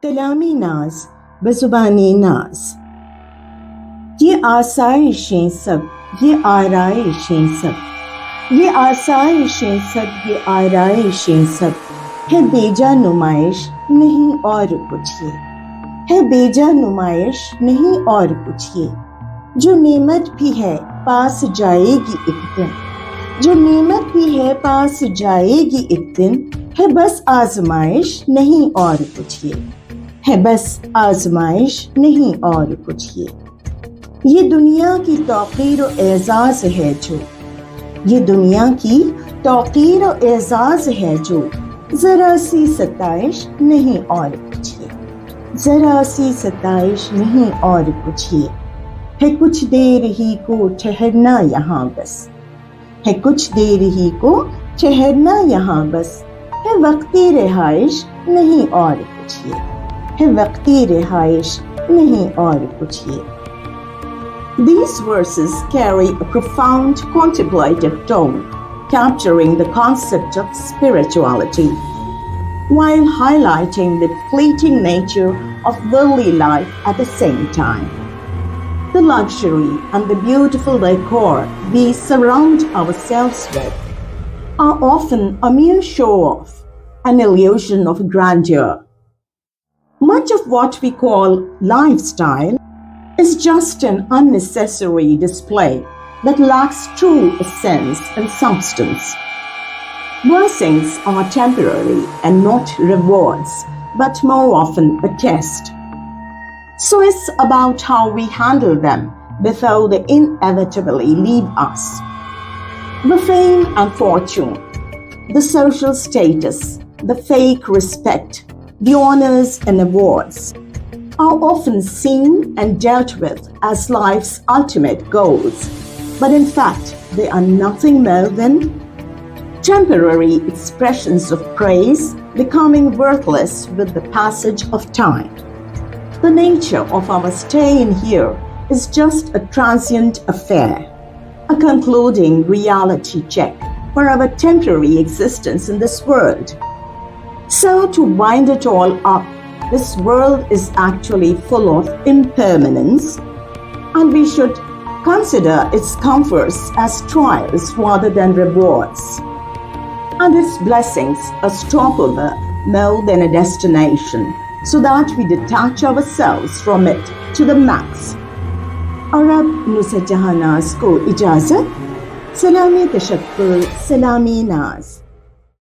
کلام ناز بزبان ناز. یہ آسائشیں سب یہ آرائشیں سب یہ آسائشیں سب یہ آرائشیں سب ہے بیجا نمائش نہیں اور کچھ یہ ہے بیجا نمائش نہیں اور کچھ یہ جو نعمت بھی ہے پاس جائے گی ایک دن جو نعمت بھی ہے پاس جائے گی ایک دن ہے بس آزمائش نہیں اور کچھ یہ ہے بس آزمائش نہیں اور کچھ یہ دنیا کی توقیر و اعزاز ہے جو یہ دنیا کی توقیر و اعزاز ہے جو ذرا سی ستائش نہیں اور کچھ یہ ذرا سی ستائش نہیں اور کچھ یہ ہے کچھ دیر ہی کو ٹھہرنا یہاں بس ہے کچھ دیر ہی کو ٹھہرنا یہاں بس ہے وقتی رہائش نہیں اور کچھ یہ ہے وقتی رہائش نہیں اور کچھ یہ. These verses carry a profound contemplative tone, capturing the concept of spirituality, while highlighting the fleeting nature of worldly life at the same time. The luxury and the beautiful decor we surround ourselves with are often a mere show-off, an illusion of grandeur. Much of what we call lifestyle is just an unnecessary display that lacks true essence and substance. Blessings are temporary and not rewards, but more often a test. So it's about how we handle them before they inevitably leave us. The fame and fortune, the social status, the fake respect, the honors and awards are often seen and dealt with as life's ultimate goals, but in fact, they are nothing more than temporary expressions of praise becoming worthless with the passage of time. The nature of our stay in here is just a transient affair, a concluding reality check for our temporary existence in this world. So, to wind it all up, this world is actually full of impermanence, and we should consider its comforts as trials rather than rewards, and its blessings a stopover more than a destination, so that we detach ourselves from it to the max. और अब नुज़हत जहां नाज़ को इजाज़त. सलामी तशक्कुर, सलामी नाज़.